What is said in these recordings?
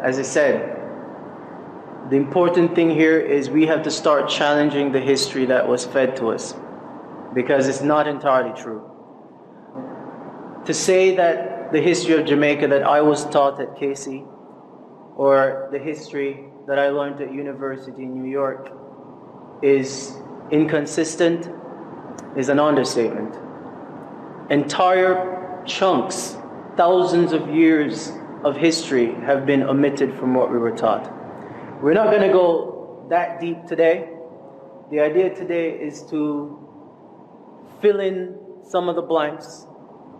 as I said, the important thing here is we have to start challenging the history that was fed to us, because it's not entirely true. To say that the history of Jamaica that I was taught at KC, or the history that I learned at university in New York, is inconsistent is an understatement. Entire chunks, thousands of years of history have been omitted from what we were taught. We're not going to go that deep today. The idea today is to fill in some of the blanks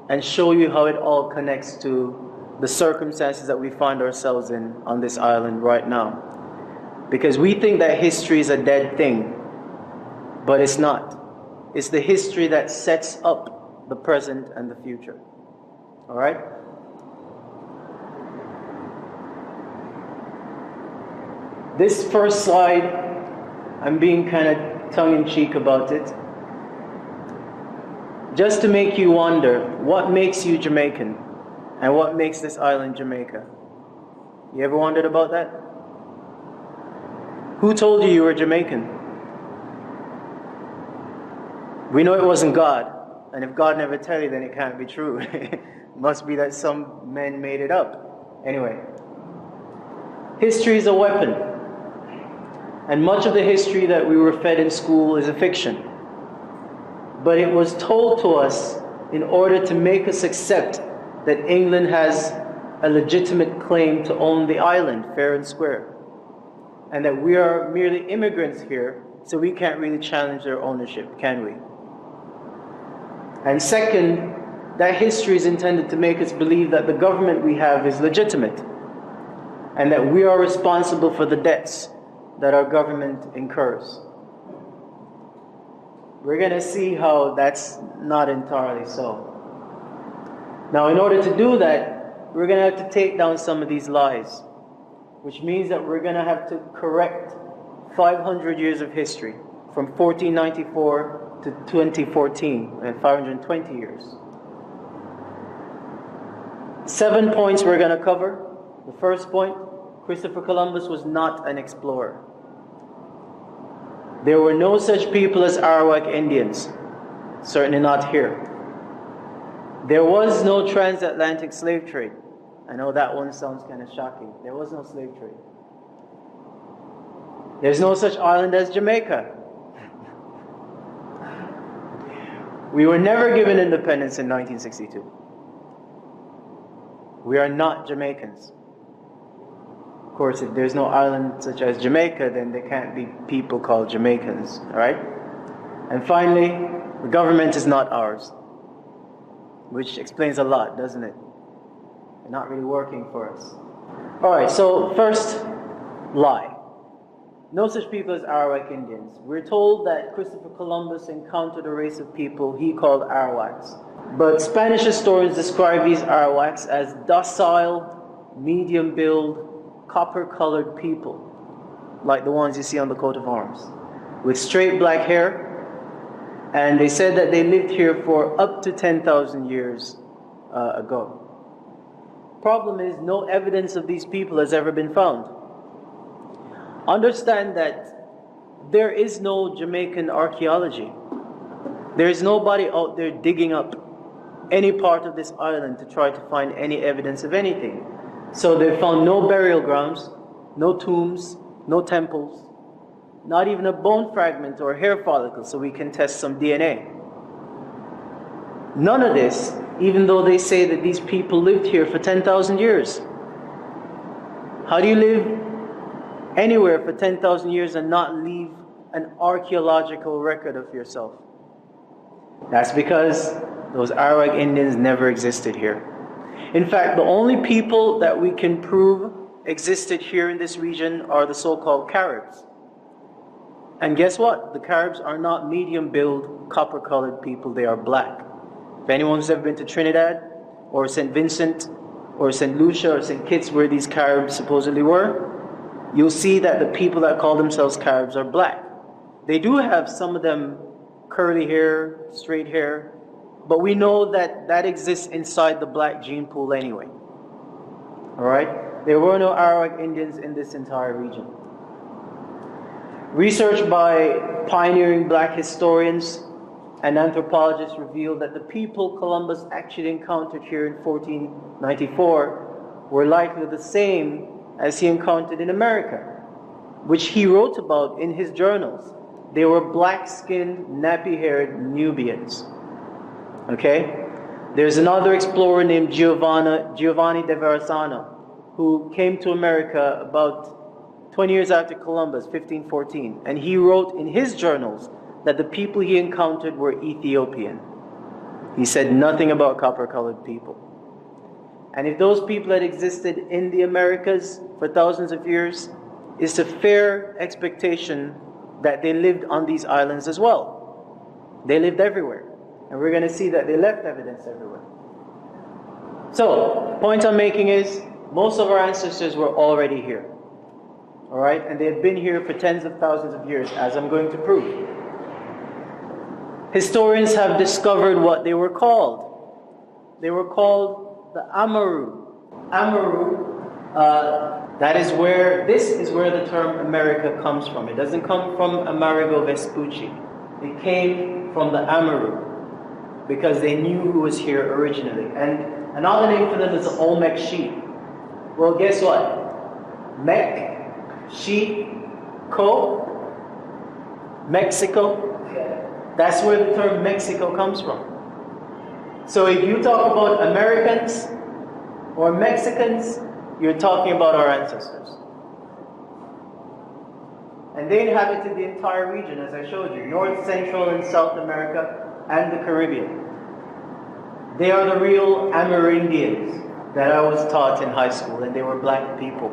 and show you how it all connects to the circumstances that we find ourselves in on this island right now. Because we think that history is a dead thing, but it's not. It's the history that sets up the present and the future. All right? This first slide, I'm being kind of tongue-in-cheek about it, just to make you wonder, what makes you Jamaican? And what makes this island Jamaica? You ever wondered about that? Who told you you were Jamaican? We know it wasn't God. And if God never tell you, then it can't be true. It must be that some men made it up. Anyway, history is a weapon. And much of the history that we were fed in school is a fiction. But it was told to us in order to make us accept that England has a legitimate claim to own the island, fair and square. And that we are merely immigrants here, so we can't really challenge their ownership, can we? And second, that history is intended to make us believe that the government we have is legitimate, and that we are responsible for the debts that our government incurs. We're going to see how that's not entirely so. Now, in order to do that, we're going to have to take down some of these lies, which means that we're going to have to correct 500 years of history, from 1494 to 2014, and 520 years. 7 points we're going to cover. The first point, Christopher Columbus was not an explorer. There were no such people as Arawak Indians, certainly not here. There was no transatlantic slave trade. I know that one sounds kind of shocking. There was no slave trade. There's no such island as Jamaica. We were never given independence in 1962. We are not Jamaicans. Of course, if there's no island such as Jamaica, then there can't be people called Jamaicans, all right? And finally, the government is not ours, which explains a lot, doesn't it? They're not really working for us. All right, so first, lie. No such people as Arawak Indians. We're told that Christopher Columbus encountered a race of people he called Arawaks. But Spanish historians describe these Arawaks as docile, medium-build, copper-colored people, like the ones you see on the coat of arms, with straight black hair. And they said that they lived here for up to 10,000 years ago. Problem is, no evidence of these people has ever been found. Understand that there is no Jamaican archaeology. There is nobody out there digging up any part of this island to try to find any evidence of anything. So they found no burial grounds, no tombs, no temples, not even a bone fragment or a hair follicle so we can test some DNA. None of this, even though they say that these people lived here for 10,000 years. How do you live anywhere for 10,000 years and not leave an archaeological record of yourself? That's because those Arawak Indians never existed here. In fact, the only people that we can prove existed here in this region are the so-called Caribs. And guess what? The Caribs are not medium-build, copper-colored people, they are black. If anyone's ever been to Trinidad, or St. Vincent, or St. Lucia, or St. Kitts, where these Caribs supposedly were, you'll see that the people that call themselves Caribs are black. They do have, some of them, curly hair, straight hair, but we know that that exists inside the black gene pool anyway. Alright? There were no Arawak Indians in this entire region. Research by pioneering black historians and anthropologists revealed that the people Columbus actually encountered here in 1494 were likely the same as he encountered in America, which he wrote about in his journals. They were black-skinned, nappy-haired Nubians. Okay? There's another explorer named Giovanni de Verrazzano, who came to America about 20 years after Columbus, 1514. And he wrote in his journals that the people he encountered were Ethiopian. He said nothing about copper-colored people. And if those people had existed in the Americas for thousands of years, it's a fair expectation that they lived on these islands as well. They lived everywhere. And we're going to see that they left evidence everywhere. So, the point I'm making is, most of our ancestors were already here. Alright? And they had been here for tens of thousands of years, as I'm going to prove. Historians have discovered what they were called. They were called the Amaru. Amaru, this is where the term America comes from. It doesn't come from Amerigo Vespucci. It came from the Amaru, because they knew who was here originally. And another name for them is the Olmec sheep. Well, guess what? Mec, sheep, ko, Mexico. That's where the term Mexico comes from. So if you talk about Americans or Mexicans, you're talking about our ancestors. And they inhabited the entire region, as I showed you, North, Central, and South America, and the Caribbean. They are the real Amerindians that I was taught in high school, and they were black people.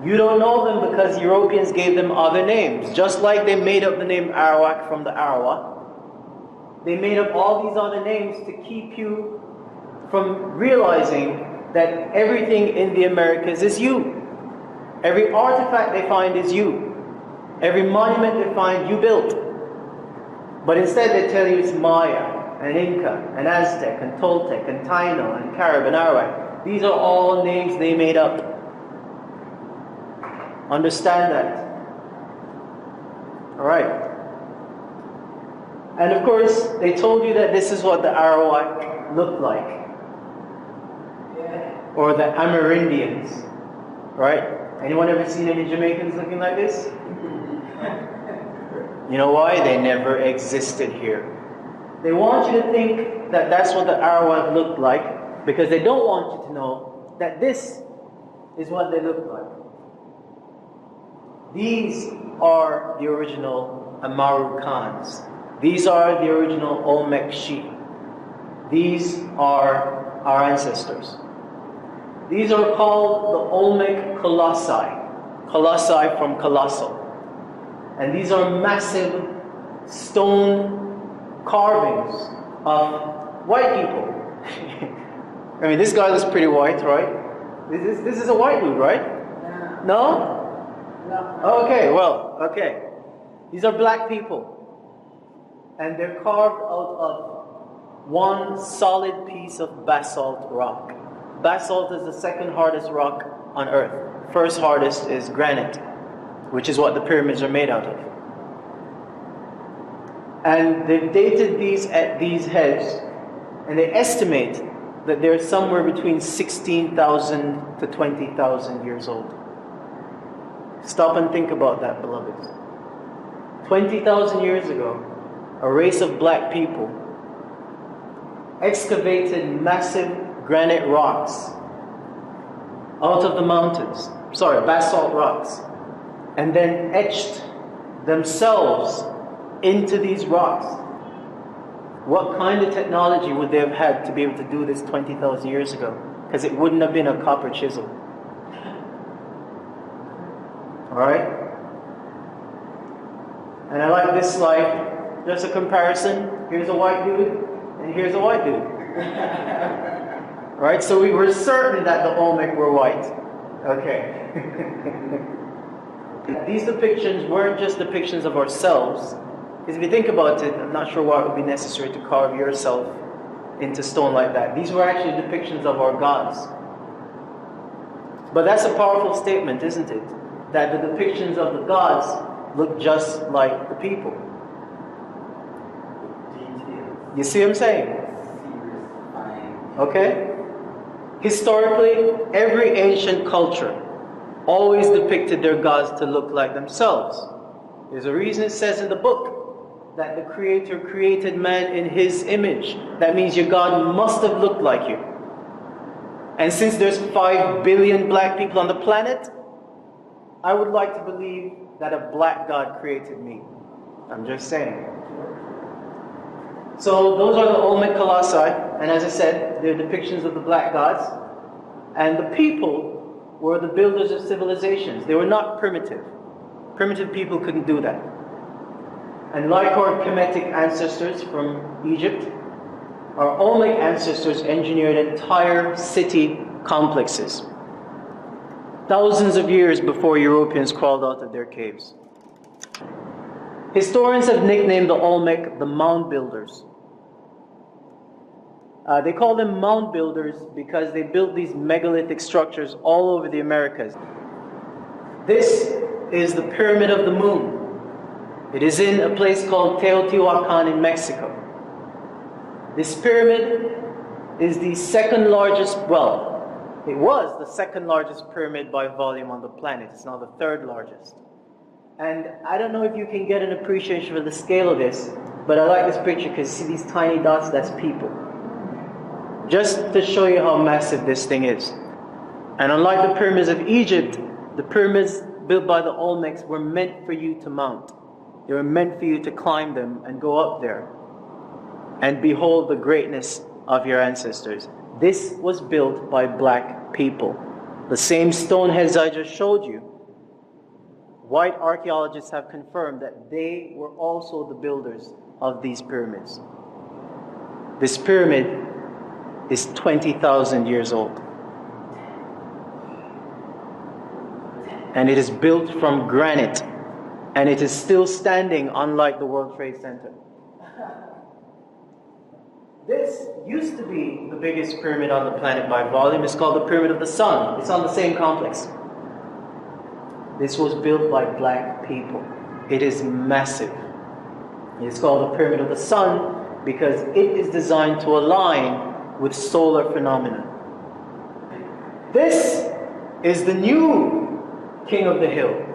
You don't know them because Europeans gave them other names. Just like they made up the name Arawak from the Arawak, they made up all these other names to keep you from realizing that everything in the Americas is you. Every artifact they find is you. Every monument they find, you built. But instead they tell you it's Maya, and Inca, and Aztec, and Toltec, and Taino, and Carib, and Arawak. These are all names they made up. Understand that. Alright. And of course, they told you that this is what the Arawak looked like. Or the Amerindians. Right? Anyone ever seen any Jamaicans looking like this? You know why? They never existed here. They want you to think that that's what the Arawak looked like, because they don't want you to know that this is what they look like. These are the original Amaru Khans. These are the original Olmec sheep. These are our ancestors. These are called the Olmec Colossi. Colossi from colossal. And these are massive stone carvings of white people. I mean, this guy looks pretty white, right? This is a white dude, right? No? Okay, well, okay. These are black people. And they're carved out of one solid piece of basalt rock. Basalt is the second hardest rock on earth. First hardest is granite, which is what the pyramids are made out of. And they've dated these at these heads, and they estimate that they're somewhere between 16,000 to 20,000 years old. Stop and think about that, beloveds. 20,000 years ago, a race of black people excavated massive granite rocks out of the mountains, basalt rocks, and then etched themselves into these rocks. What kind of technology would they have had to be able to do this 20,000 years ago? Because it wouldn't have been a copper chisel. Alright? And I like this slide. Just a comparison. Here's a white dude, and here's a white dude. Right? So we were certain that the Olmec were white. Okay. These depictions weren't just depictions of ourselves. Because if you think about it, I'm not sure why it would be necessary to carve yourself into stone like that. These were actually depictions of our gods. But that's a powerful statement, isn't it? That the depictions of the gods look just like the people. You see what I'm saying? Okay? Historically, every ancient culture always depicted their gods to look like themselves. There's a reason it says in the book that the Creator created man in His image. That means your God must have looked like you. And since there's 5 billion black people on the planet, I would like to believe that a black God created me. I'm just saying. So those are the Olmec colossi, and as I said, they're depictions of the black gods. And the people were the builders of civilizations. They were not primitive. Primitive people couldn't do that. And like our Kemetic ancestors from Egypt, our Olmec ancestors engineered entire city complexes. Thousands of years before Europeans crawled out of their caves. Historians have nicknamed the Olmec the mound builders. They call them mound builders because they built these megalithic structures all over the Americas. This is the Pyramid of the Moon. It is in a place called Teotihuacan in Mexico. This pyramid is the second largest, well, it was the second largest pyramid by volume on the planet. It's now the third largest. And I don't know if you can get an appreciation for the scale of this, but I like this picture because see these tiny dots, that's people. Just to show you how massive this thing is. And unlike the pyramids of Egypt, the pyramids built by the Olmecs were meant for you to mount. They were meant for you to climb them and go up there and behold the greatness of your ancestors. This was built by black people. The same stoneheads I just showed you, white archaeologists have confirmed that they were also the builders of these pyramids. This pyramid is 20,000 years old. And it is built from granite. And it is still standing, unlike the World Trade Center. This used to be the biggest pyramid on the planet by volume. It's called the Pyramid of the Sun. It's on the same complex. This was built by black people. It is massive. It's called the Pyramid of the Sun because it is designed to align with solar phenomena. This is the new King of the Hill.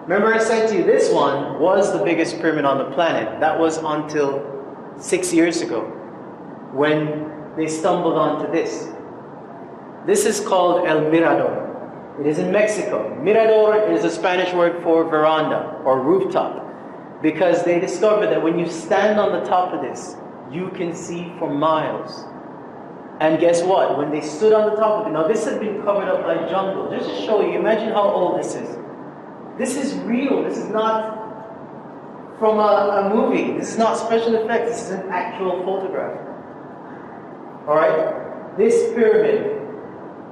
Remember I said to you, this one was the biggest pyramid on the planet. That was until 6 years ago, when they stumbled onto this. This is called El Mirador. It is in Mexico. Mirador is a Spanish word for veranda or rooftop, because they discovered that when you stand on the top of this, you can see for miles. And guess what? When they stood on the top of it, now this had been covered up by jungle. Just to show you, imagine how old this is. This is real. This is not from a movie. This is not special effects. This is an actual photograph. Alright? This pyramid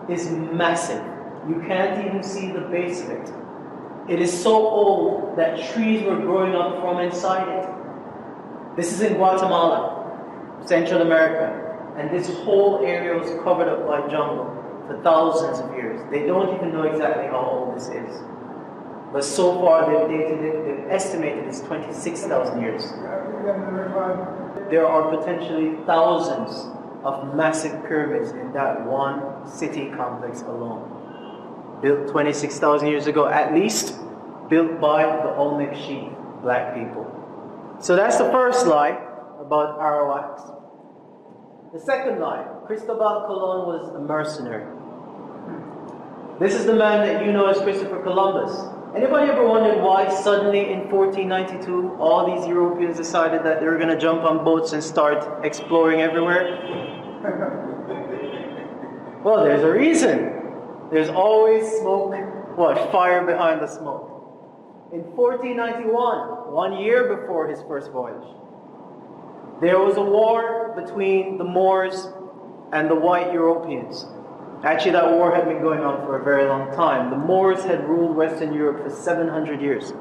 is massive. You can't even see the base of it. It is so old that trees were growing up from inside it. This is in Guatemala, Central America. And this whole area was covered up by jungle for thousands of years. They don't even know exactly how old this is. But so far they've dated it, they've estimated it's 26,000 years. There are potentially thousands of massive pyramids in that one city complex alone. Built 26,000 years ago at least, built by the Olmec sheep, black people. So that's the first lie about Arawaks. The second lie, Cristobal Colon was a mercenary. This is the man that you know as Christopher Columbus. Anybody ever wondered why suddenly in 1492 all these Europeans decided that they were going to jump on boats and start exploring everywhere? Well, there's a reason. There's always smoke, fire behind the smoke. In 1491, 1 year before his first voyage, there was a war between the Moors and the white Europeans. Actually, that war had been going on for a very long time. The Moors had ruled Western Europe for 700 years.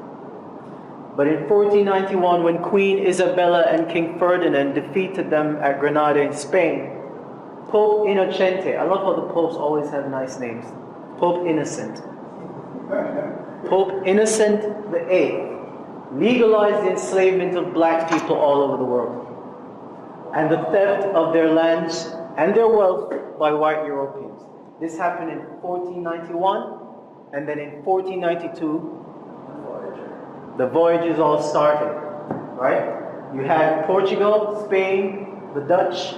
But in 1491, when Queen Isabella and King Ferdinand defeated them at Granada in Spain, Pope Innocente, I love how the popes always have nice names. Pope Innocent. Pope Innocent the Eighth legalized the enslavement of black people all over the world and the theft of their lands and their wealth by white Europeans. This happened in 1491, and then in 1492, the voyages all started, right? You had Portugal, Spain, the Dutch,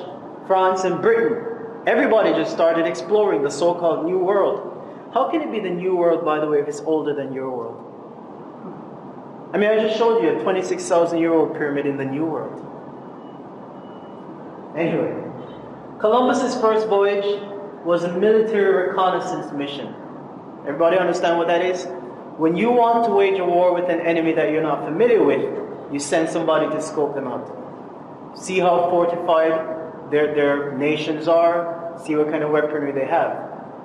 France, and Britain. Everybody just started exploring the so-called New World. How can it be the New World, by the way, if it's older than your world? I mean, I just showed you a 26,000-year-old pyramid in the New World. Anyway, Columbus's first voyage was a military reconnaissance mission. Everybody understand what that is? When you want to wage a war with an enemy that you're not familiar with, you send somebody to scope them out. See how fortified their nations are, see what kind of weaponry they have.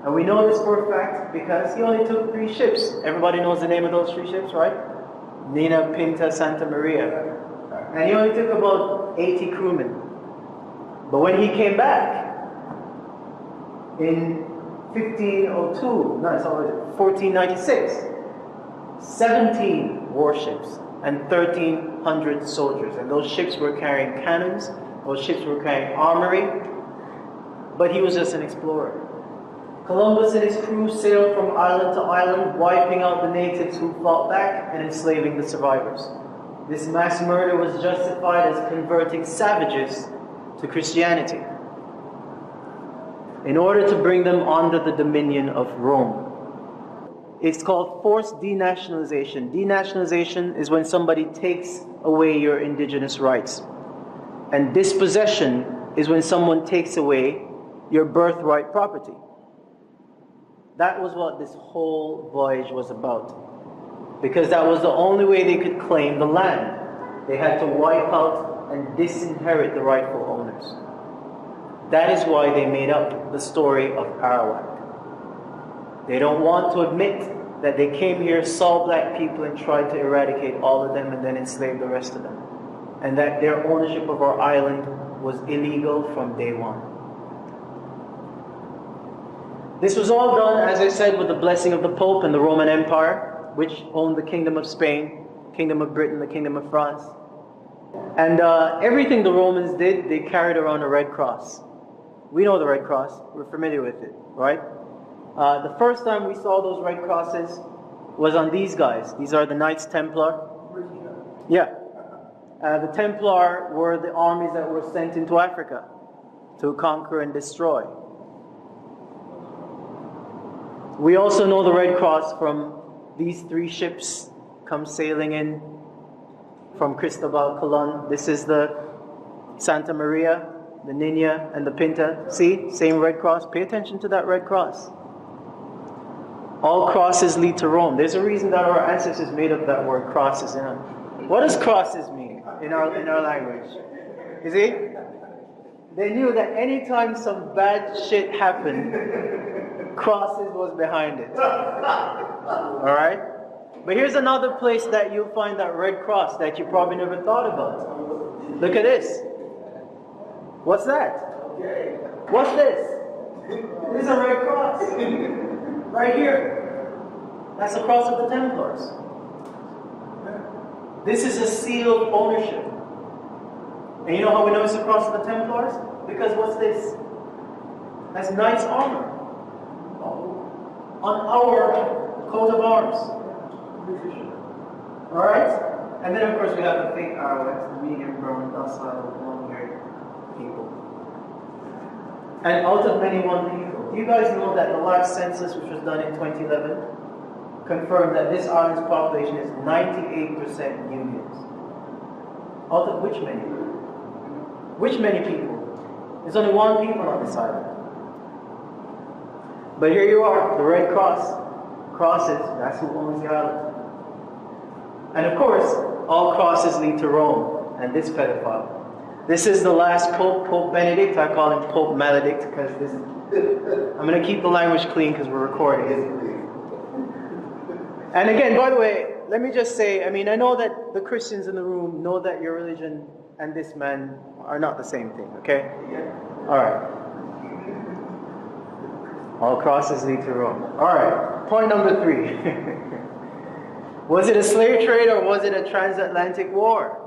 And we know this for a fact because he only took 3 ships. Everybody knows the name of those 3 ships, right? Nina, Pinta, Santa Maria. And he only took about 80 crewmen. But when he came back in 1496, 17 warships and 1,300 soldiers. And those ships were carrying cannons, those ships were carrying armory, but he was just an explorer. Columbus and his crew sailed from island to island, wiping out the natives who fought back and enslaving the survivors. This mass murder was justified as converting savages to Christianity in order to bring them under the dominion of Rome. It's called forced denationalization. Denationalization is when somebody takes away your indigenous rights. And dispossession is when someone takes away your birthright property. That was what this whole voyage was about. Because that was the only way they could claim the land. They had to wipe out and disinherit the rightful owners. That is why they made up the story of Arawak. They don't want to admit that they came here, saw black people, and tried to eradicate all of them and then enslave the rest of them. And that their ownership of our island was illegal from day one. This was all done, as I said, with the blessing of the Pope and the Roman Empire, which owned the Kingdom of Spain, Kingdom of Britain, the Kingdom of France. And everything the Romans did, they carried around a red cross. We know the red cross. We're familiar with it, right? The first time we saw those red crosses was on these guys. These are the Knights Templar. Yeah. The Templar were the armies that were sent into Africa to conquer and destroy. We also know the red cross from these 3 ships come sailing in from Cristobal Colon. This is the Santa Maria, the Nina, and the Pinta. See? Same red cross. Pay attention to that red cross. All crosses lead to Rome. There's a reason that our ancestors made up that word crosses. You know? What does crosses mean in our language? You see? They knew that anytime some bad shit happened, crosses was behind it. Alright? But here's another place that you'll find that red cross that you probably never thought about. Look at this. What's that? What's this? This is a red cross. Right here. That's the cross of the Templars. This is a seal of ownership. And you know how we know it's the cross of the Templars? Because what's this? That's knight's armor. On our coat of arms. Alright? And then of course we have the fake Arawaks, the medium brown, docile, long-haired people. And out of many one people. Do you guys know that the last census, which was done in 2011, confirmed that this island's population is 98% Unions? Out of which many? Which many people? There's only one people on this island. But here you are, the red cross. Crosses, that's who owns the island. And of course, all crosses lead to Rome and this pedophile. This is the last Pope, Pope Benedict. I call him Pope Maledict because this is, I'm going to keep the language clean because we're recording it. And again, by the way, let me just say, I mean, I know that the Christians in the room know that your religion and this man are not the same thing, okay? All right. All crosses lead to Rome. All right, point number 3. Was it a slave trade or was it a transatlantic war?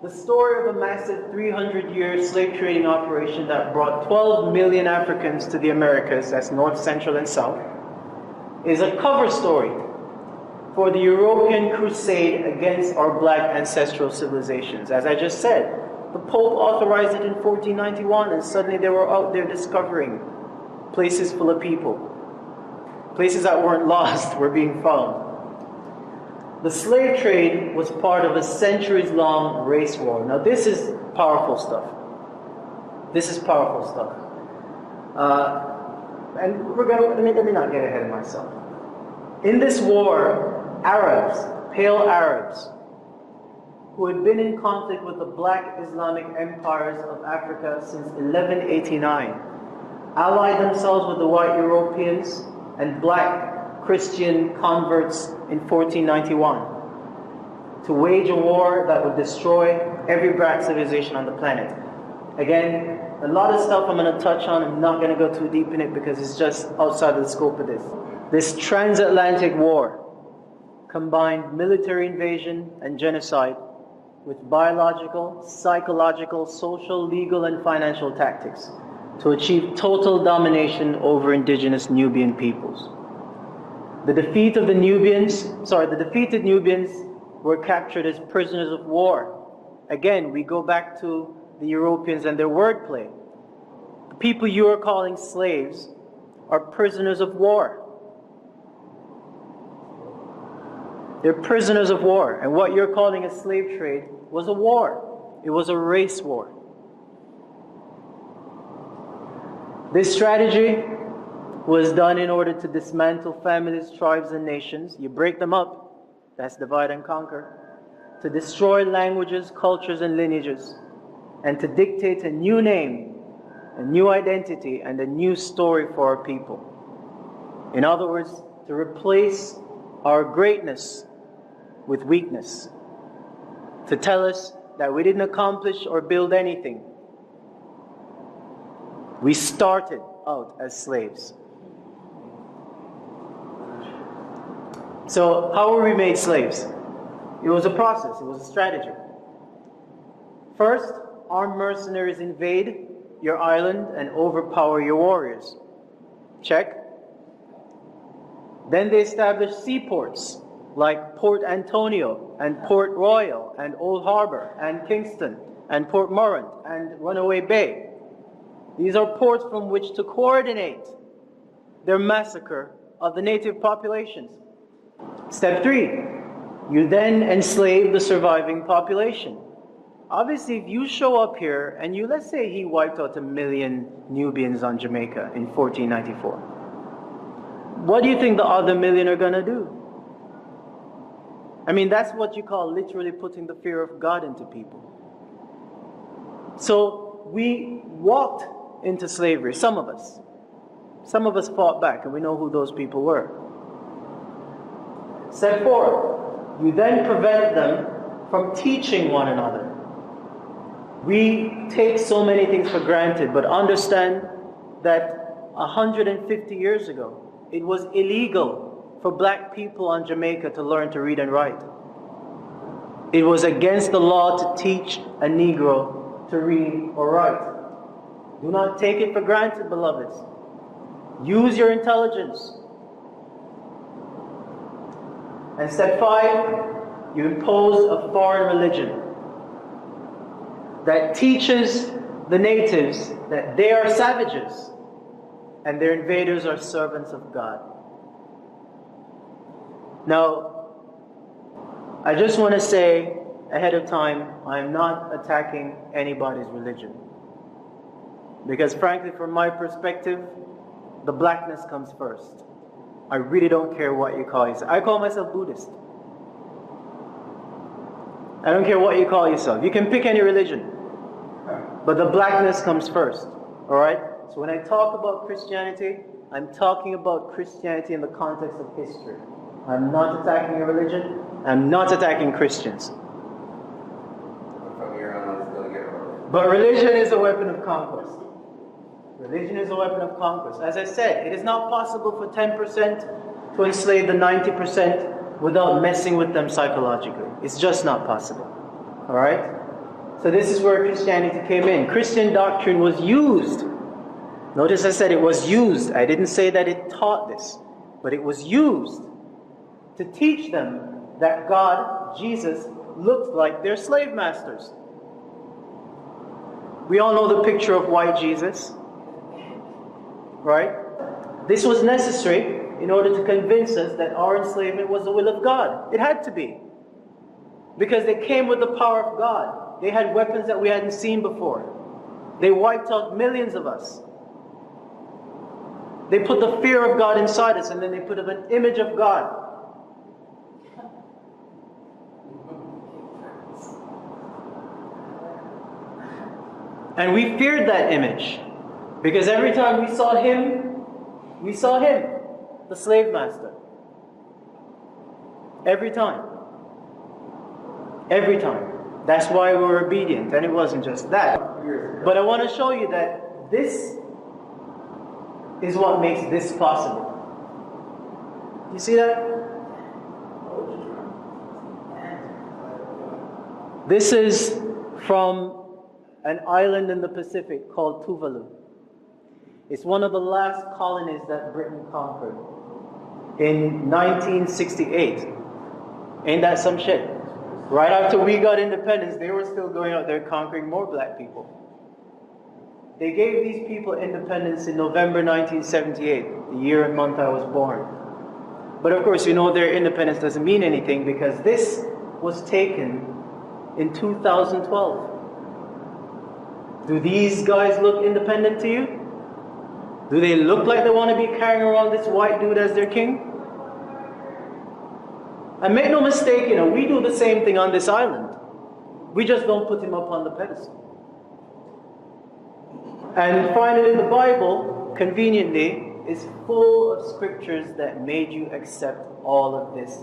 The story of a massive 300-year slave trading operation that brought 12 million Africans to the Americas, that's North, Central, and South, is a cover story for the European crusade against our black ancestral civilizations. As I just said, the Pope authorized it in 1491, and suddenly they were out there discovering places full of people. Places that weren't lost were being found. The slave trade was part of a centuries-long race war. Now this is powerful stuff. This is powerful stuff. And let me not get ahead of myself. In this war, Arabs, pale Arabs, who had been in conflict with the black Islamic empires of Africa since 1189, allied themselves with the white Europeans and black Christian converts in 1491 to wage a war that would destroy every black civilization on the planet. Again, a lot of stuff I'm going to touch on. I'm not going to go too deep in it because it's just outside of the scope of this. This transatlantic war combined military invasion and genocide with biological, psychological, social, legal, and financial tactics to achieve total domination over indigenous Nubian peoples. The defeated Nubians were captured as prisoners of war. Again, we go back to the Europeans and their wordplay. The people you are calling slaves are prisoners of war. They're prisoners of war. And what you're calling a slave trade was a war. It was a race war. This strategy was done in order to dismantle families, tribes, and nations. You break them up, that's divide and conquer. To destroy languages, cultures, and lineages. And to dictate a new name, a new identity, and a new story for our people. In other words, to replace our greatness with weakness. To tell us that we didn't accomplish or build anything. We started out as slaves. So how were we made slaves? It was a process, it was a strategy. First, armed mercenaries invade your island and overpower your warriors. Check. Then they established seaports like Port Antonio and Port Royal and Old Harbor and Kingston and Port Morant and Runaway Bay. These are ports from which to coordinate their massacre of the native populations. Step 3, you then enslave the surviving population. Obviously, if you show up here and let's say he wiped out 1 million Nubians on Jamaica in 1494. What do you think the other 1 million are going to do? I mean, that's what you call literally putting the fear of God into people. So we walked into slavery, some of us. Some of us fought back, and we know who those people were. Step 4, you then prevent them from teaching one another. We take so many things for granted, but understand that 150 years ago, it was illegal for black people on Jamaica to learn to read and write. It was against the law to teach a Negro to read or write. Do not take it for granted, beloveds. Use your intelligence. And step 5, you impose a foreign religion that teaches the natives that they are savages and their invaders are servants of God. Now, I just want to say ahead of time, I'm not attacking anybody's religion. Because frankly, from my perspective, the blackness comes first. I really don't care what you call yourself. I call myself Buddhist. I don't care what you call yourself. You can pick any religion. But the blackness comes first. Alright? So when I talk about Christianity, I'm talking about Christianity in the context of history. I'm not attacking your religion. I'm not attacking Christians. But religion is a weapon of conquest. Religion is a weapon of conquest. As I said, it is not possible for 10% to enslave the 90% without messing with them psychologically. It's just not possible. Alright? So this is where Christianity came in. Christian doctrine was used. Notice I said it was used. I didn't say that it taught this. But it was used to teach them that God, Jesus, looked like their slave masters. We all know the picture of white Jesus. Right? This was necessary in order to convince us that our enslavement was the will of God. It had to be. Because they came with the power of God. They had weapons that we hadn't seen before. They wiped out millions of us. They put the fear of God inside us, and then they put up an image of God. And we feared that image. Because every time we saw him, the slave master. Every time. Every time. That's why we were obedient. And it wasn't just that. But I want to show you that this is what makes this possible. You see that? This is from an island in the Pacific called Tuvalu. It's one of the last colonies that Britain conquered in 1968. Ain't that some shit? Right after we got independence, they were still going out there conquering more black people. They gave these people independence in November 1978, the year and month I was born. But of course, you know their independence doesn't mean anything because this was taken in 2012. Do these guys look independent to you? Do they look like they want to be carrying around this white dude as their king? And make no mistake, we do the same thing on this island. We just don't put him up on the pedestal. And finally, the Bible, conveniently, is full of scriptures that made you accept all of this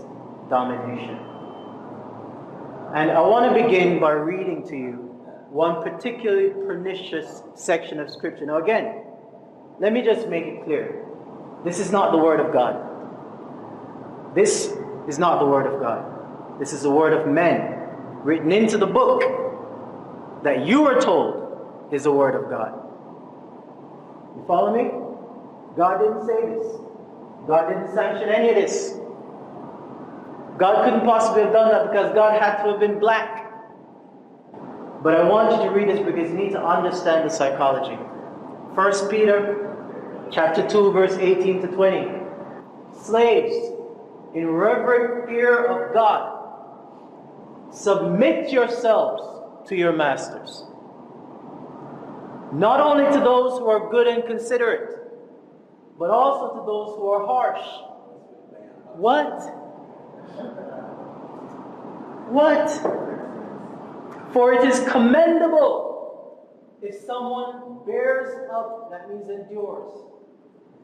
domination. And I want to begin by reading to you one particularly pernicious section of scripture. Now again, let me just make it clear. This is not the word of God. This is not the word of God. This is the word of men, written into the book that you are told is the word of God. You follow me? God didn't say this. God didn't sanction any of this. God couldn't possibly have done that because God had to have been black. But I want you to read this because you need to understand the psychology. 1 Peter chapter 2, verse 18 to 20. Slaves, in reverent fear of God, submit yourselves to your masters. Not only to those who are good and considerate, but also to those who are harsh. What? For it is commendable if someone bears up, that means endures,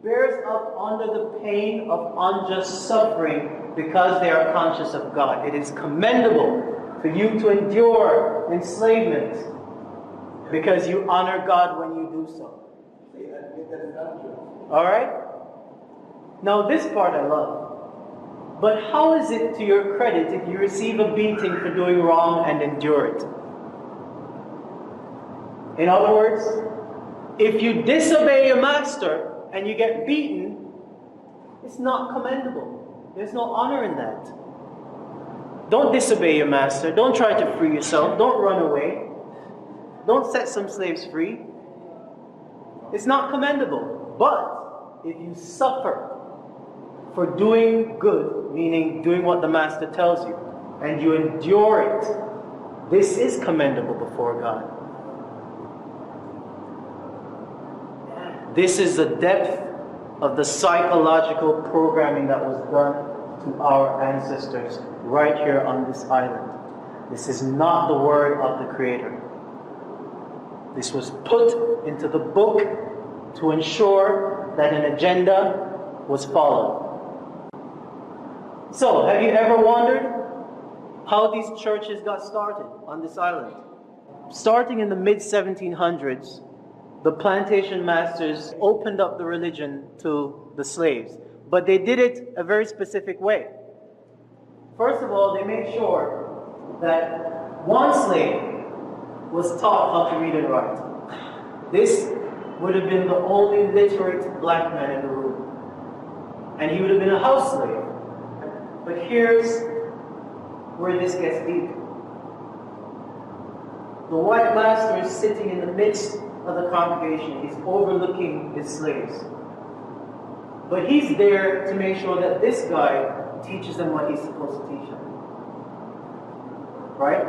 bears up under the pain of unjust suffering because they are conscious of God. It is commendable for you to endure enslavement because you honor God when you do so. Alright? Now this part I love. But how is it to your credit if you receive a beating for doing wrong and endure it? In other words, if you disobey your master and you get beaten, it's not commendable. There's no honor in that. Don't disobey your master. Don't try to free yourself. Don't run away. Don't set some slaves free. It's not commendable. But if you suffer for doing good, meaning doing what the master tells you, and you endure it, this is commendable before God. This is the depth of the psychological programming that was done to our ancestors right here on this island. This is not the word of the Creator. This was put into the book to ensure that an agenda was followed. So, have you ever wondered how these churches got started on this island? Starting in the mid-1700s, the plantation masters opened up the religion to the slaves. But they did it a very specific way. First of all, they made sure that one slave was taught how to read and write. This would have been the only literate black man in the room. And he would have been a house slave. But here's where this gets deep. The white master is sitting in the midst of the congregation. He's overlooking his slaves. But he's there to make sure that this guy teaches them what he's supposed to teach them. Right?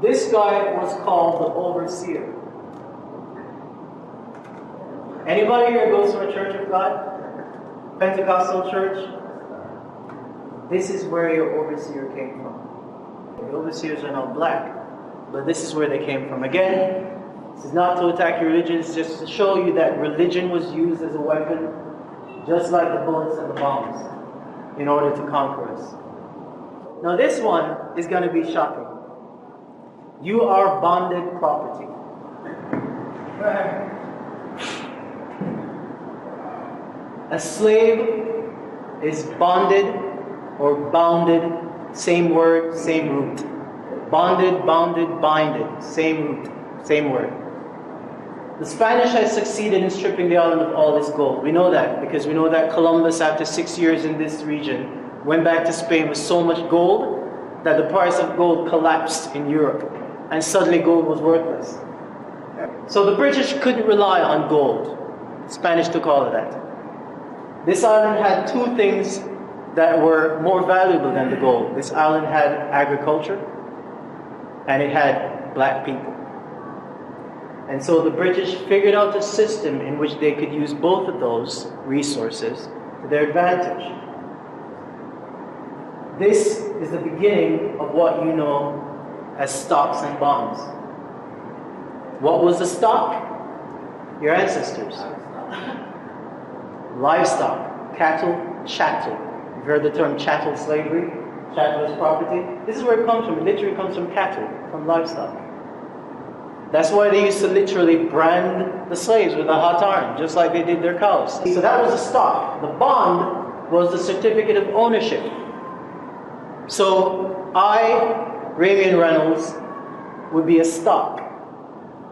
This guy was called the overseer. Anybody here goes to a church of God? Pentecostal church? This is where your overseer came from. The overseers are not black, but this is where they came from. Again, this is not to attack your religion, it's just to show you that religion was used as a weapon, just like the bullets and the bombs, in order to conquer us. Now this one is going to be shocking. You are bonded property. A slave is bonded or bounded, same word, same root. Bonded, bounded, binded, same root, same word. The Spanish has succeeded in stripping the island of all its gold. We know that because we know that Columbus, after 6 years in this region, went back to Spain with so much gold that the price of gold collapsed in Europe, and suddenly gold was worthless. So the British couldn't rely on gold. The Spanish took all of that. This island had two things that were more valuable than the gold. This island had agriculture, and it had black people. And so the British figured out a system in which they could use both of those resources to their advantage. This is the beginning of what you know as stocks and bonds. What was the stock? Your ancestors. Livestock, cattle, chattel. You've heard the term chattel slavery, chattel is property. This is where it comes from. It literally comes from cattle, from livestock. That's why they used to literally brand the slaves with a hot iron, just like they did their cows. So that was the stock. The bond was the certificate of ownership. So I, Ramian Reynolds, would be a stock.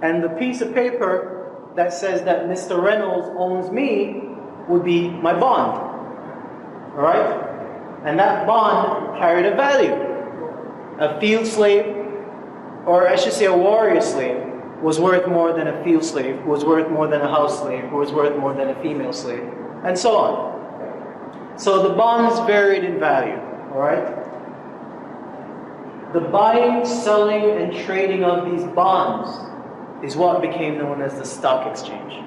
And the piece of paper that says that Mr. Reynolds owns me would be my bond. Alright? And that bond carried a value. A field slave, or I should say a warrior slave, was worth more than a field slave, was worth more than a house slave, was worth more than a female slave, and so on. So the bonds varied in value. Alright? The buying, selling, and trading of these bonds is what became known as the stock exchange.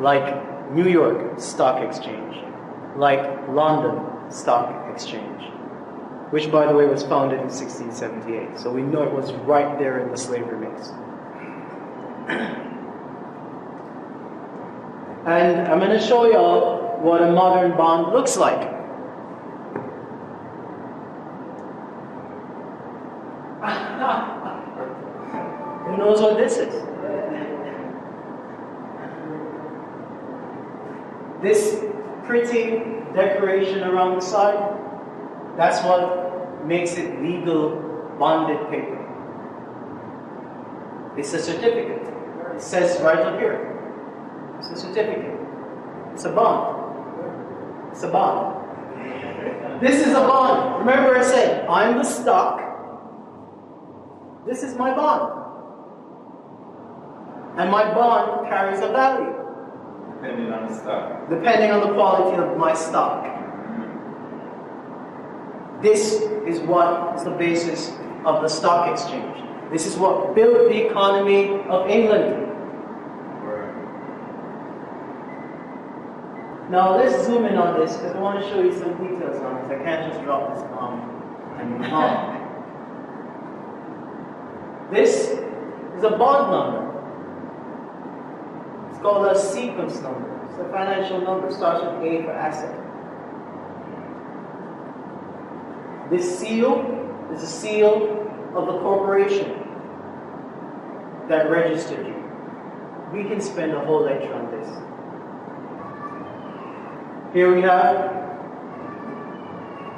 Like New York Stock Exchange, like London Stock Exchange, which by the way was founded in 1678. So we know it was right there in the slavery mix. And I'm going to show y'all what a modern bond looks like. Who knows what this is? This pretty decoration around the side, that's what makes it legal bonded paper. It's a certificate. It says right up here. It's a certificate. It's a bond. It's a bond. This is a bond. Remember I said, I'm the stock. This is my bond. And my bond carries a value. Depending on the stock. Depending on the quality of my stock. This is what is the basis of the stock exchange. This is what built the economy of England. Now let's zoom in on this because I want to show you some details on this. I can't just drop this bomb and move on. This is a bond number. It's called a sequence number. It's a financial number. It starts with A for asset. This seal is a seal of the corporation. that registered you. We can spend a whole lecture on this. Here we have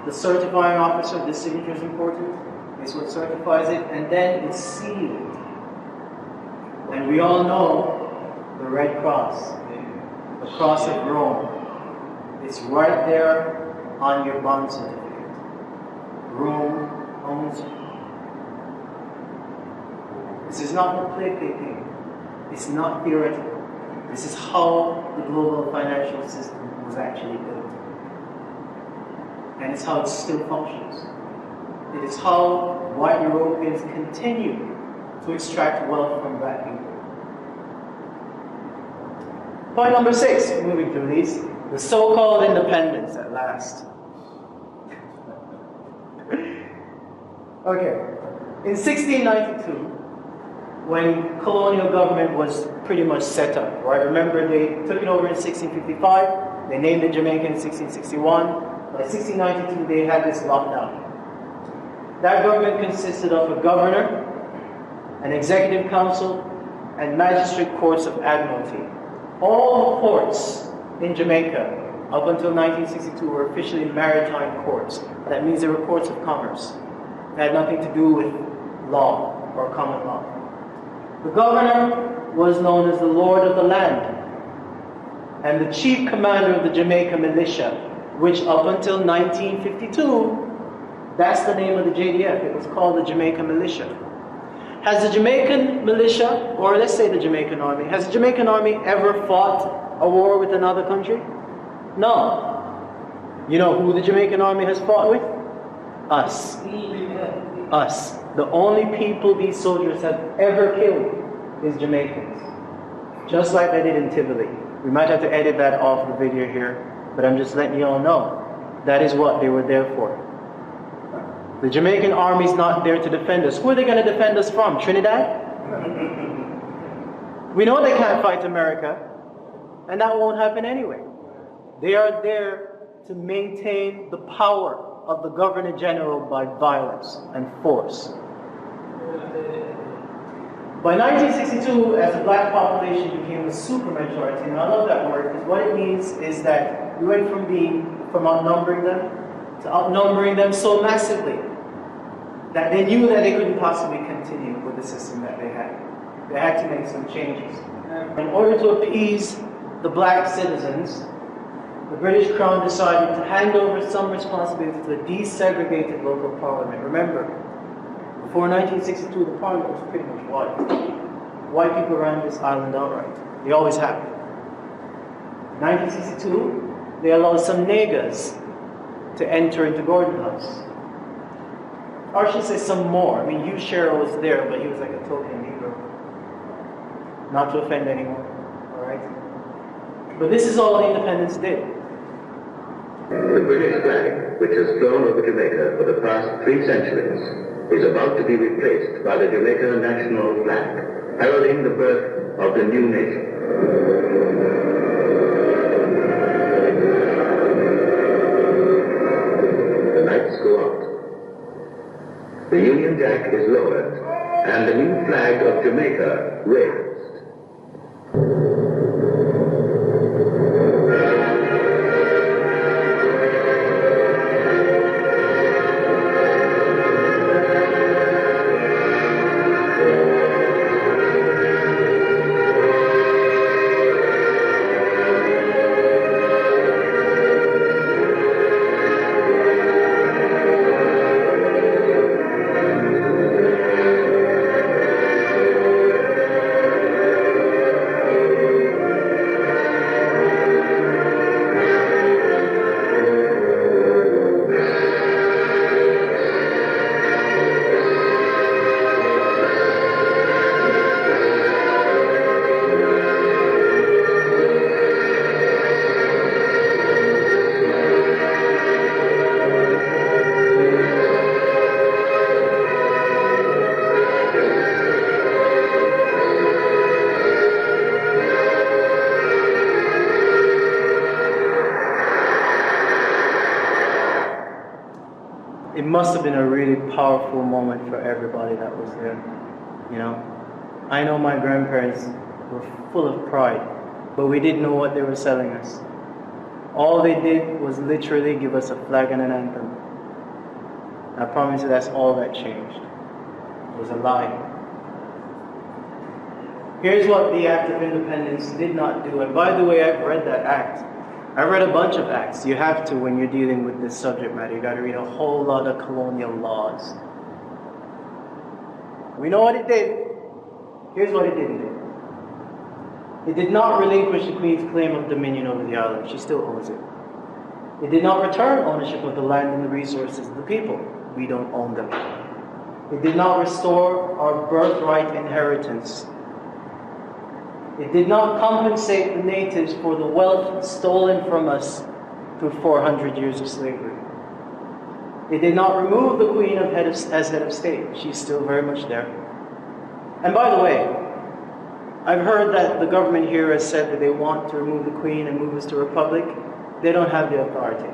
the certifying officer. This signature is important. It's what certifies it, and then it's sealed. And we all know the Red Cross, the Cross of Rome. It's right there on your bond certificate. Rome owns you. This is not the play thing. It's not theoretical. This is how the global financial system was actually built. And it's how it still functions. It is how white Europeans continue to extract wealth from black people. Point number 6, moving through these, the so-called independence at last. Okay, in 1692, when colonial government was pretty much set up, right? Remember, they took it over in 1655, they named it Jamaica in 1661, by 1692 they had this lockdown. That government consisted of a governor, an executive council, and magistrate courts of admiralty. All the courts in Jamaica up until 1962 were officially maritime courts. That means they were courts of commerce. It had nothing to do with law or common law. The governor was known as the Lord of the Land, and the chief commander of the Jamaica militia, which up until 1952, that's the name of the JDF. It was called the Jamaica Militia. Has the Jamaican militia, or let's say the Jamaican army, has the Jamaican army ever fought a war with another country? No. You know who the Jamaican army has fought with? Us. Us. The only people these soldiers have ever killed is Jamaicans. Just like they did in Tivoli. We might have to edit that off the video here, but I'm just letting you all know. That is what they were there for. The Jamaican army's not there to defend us. Who are they going to defend us from? Trinidad? We know they can't fight America, and that won't happen anyway. They are there to maintain the power of the Governor General by violence and force. By 1962, as the black population became a supermajority, and I love that word because what it means is that we went from outnumbering them to outnumbering them so massively that they knew that they couldn't possibly continue with the system that they had. They had to make some changes. In order to appease the black citizens, the British Crown decided to hand over some responsibility to a desegregated local parliament. Remember, before 1962, the parliament was pretty much white. White people ran this island outright. They always have. In 1962, they allowed some niggas to enter into Gordon House. Or I should say some more. I mean, Hugh Sherrill was there, but he was like a token Negro. Not to offend anyone, alright? But this is all the independence did. The British flag, which has flown over Jamaica for the past 3 centuries, is about to be replaced by the Jamaica national flag, heralding the birth of the new nation. The lights go out. The Union Jack is lowered, and the new flag of Jamaica raised. It must have been a really powerful moment for everybody that was there, you know. I know my grandparents were full of pride, but we didn't know what they were selling us. All they did was literally give us a flag and an anthem. I promise you that's all that changed. It was a lie. Here's what the Act of Independence did not do. And by the way, I've read that act. I read a bunch of acts. You have to when you're dealing with this subject matter. You got to read a whole lot of colonial laws. We know what it did. Here's what it didn't do. It did not relinquish the Queen's claim of dominion over the island. She still owns it. It did not return ownership of the land and the resources of the people. We don't own them. It did not restore our birthright inheritance. It did not compensate the natives for the wealth stolen from us through 400 years of slavery. It did not remove the Queen as head of state. She's still very much there. And by the way, I've heard that the government here has said that they want to remove the Queen and move us to a republic. They don't have the authority.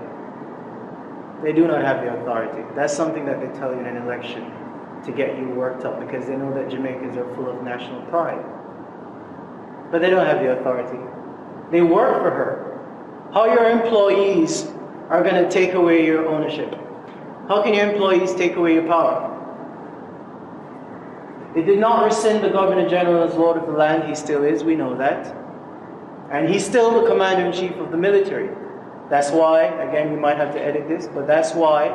They do not have the authority. That's something that they tell you in an election to get you worked up because they know that Jamaicans are full of national pride. But they don't have the authority. They work for her. How your employees are going to take away your ownership? How can your employees take away your power? It did not rescind the Governor General as Lord of the land. He still is, we know that. And he's still the Commander-in-Chief of the military. That's why, again, we might have to edit this, but that's why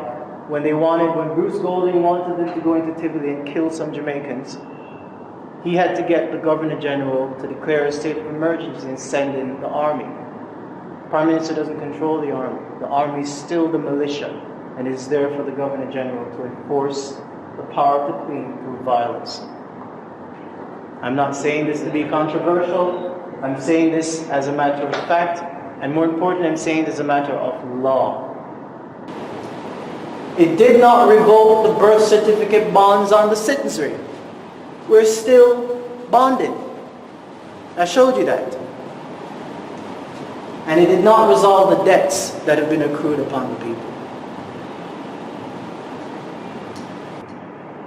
when Bruce Golding wanted them to go into Tivoli and kill some Jamaicans, he had to get the Governor General to declare a state of emergency and send in the army. Prime Minister doesn't control the army. The army is still the militia and is there for the Governor General to enforce the power of the Queen through violence. I'm not saying this to be controversial. I'm saying this as a matter of fact, and more importantly, I'm saying this as a matter of law. It did not revoke the birth certificate bonds on the citizenry. We're still bonded. I showed you that. And it did not resolve the debts that have been accrued upon the people.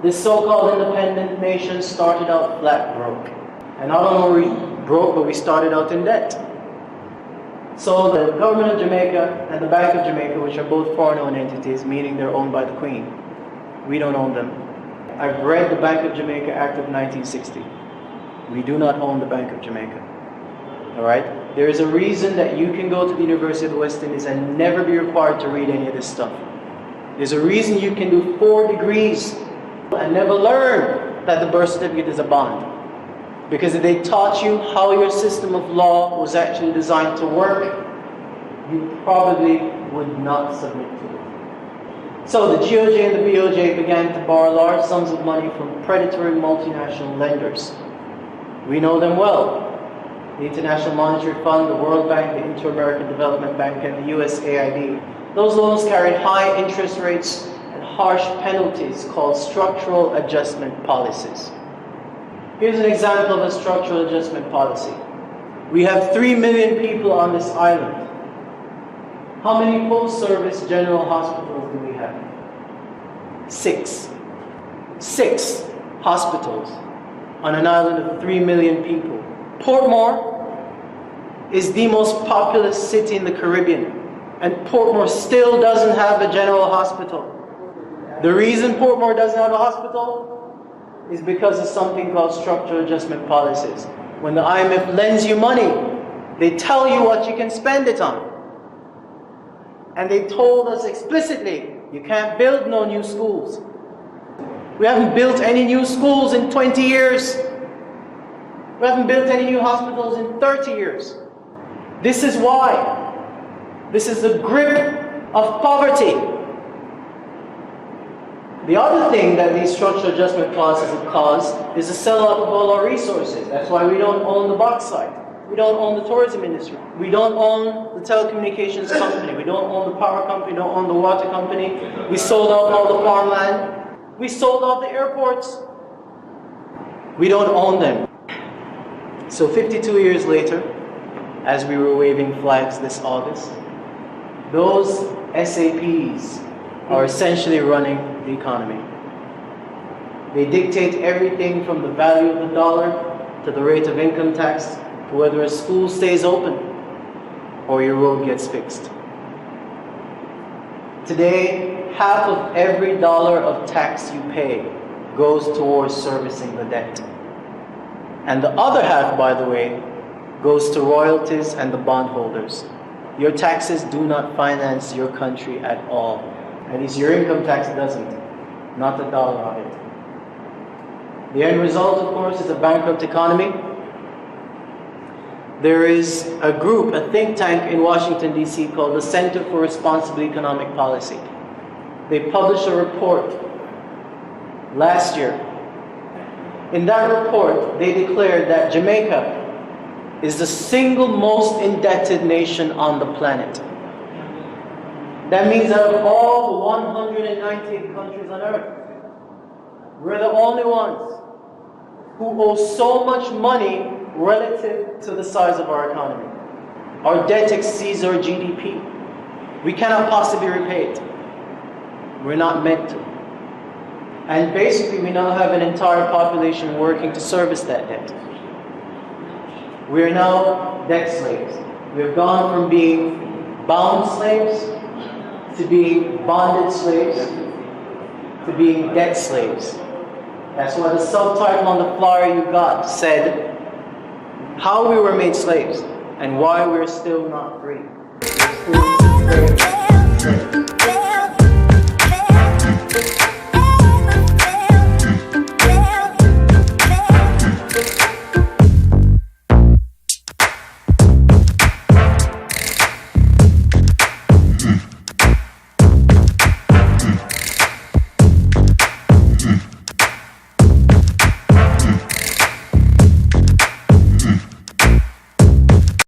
This so-called independent nation started out flat broke. And not only were we broke, but we started out in debt. So the government of Jamaica and the Bank of Jamaica, which are both foreign-owned entities, meaning they're owned by the Queen. We don't own them. I've read the Bank of Jamaica Act of 1960. We do not own the Bank of Jamaica. Alright? There is a reason that you can go to the University of the West Indies and never be required to read any of this stuff. There's a reason you can do 4 degrees and never learn that the birth certificate is a bond. Because if they taught you how your system of law was actually designed to work, you probably would not submit to it. So the GOJ and the BOJ began to borrow large sums of money from predatory multinational lenders. We know them well. The International Monetary Fund, the World Bank, the Inter-American Development Bank, and the USAID. Those loans carried high interest rates and harsh penalties called structural adjustment policies. Here's an example of a structural adjustment policy. We have 3 million people on this island. How many full-service general hospitals do we have? 6. 6 hospitals on an island of 3 million people. Portmore is the most populous city in the Caribbean, and Portmore still doesn't have a general hospital. The reason Portmore doesn't have a hospital is because of something called structural adjustment policies. When the IMF lends you money, they tell you what you can spend it on. And they told us explicitly, you can't build no new schools. We haven't built any new schools in 20 years. We haven't built any new hospitals in 30 years. This is why. This is the grip of poverty. The other thing that these structural adjustment policies have caused is the sellout of all our resources. That's why we don't own the bauxite. We don't own the tourism industry. We don't own the telecommunications company. We don't own the power company. We don't own the water company. We sold out all the farmland. We sold out the airports. We don't own them. So 52 years later, as we were waving flags this August, those SAPs are essentially running the economy. They dictate everything from the value of the dollar to the rate of income tax to whether a school stays open or your road gets fixed. Today, half of every dollar of tax you pay goes towards servicing the debt. And the other half, by the way, goes to royalties and the bondholders. Your taxes do not finance your country at all. At least your income tax doesn't. Not a dollar of it. The end result, of course, is a bankrupt economy. There is a group, a think tank in Washington, D.C. called the Center for Responsible Economic Policy. They published a report last year. In that report, they declared that Jamaica is the single most indebted nation on the planet. That means out of all the 198 countries on earth, we're the only ones who owe so much money relative to the size of our economy. Our debt exceeds our GDP. We cannot possibly repay it. We're not meant to. And basically, we now have an entire population working to service that debt. We are now debt slaves. We have gone from being bound slaves to being bonded slaves to being debt slaves. That's why the subtitle on the flyer you got said, how we were made slaves and why we're still not free. We're still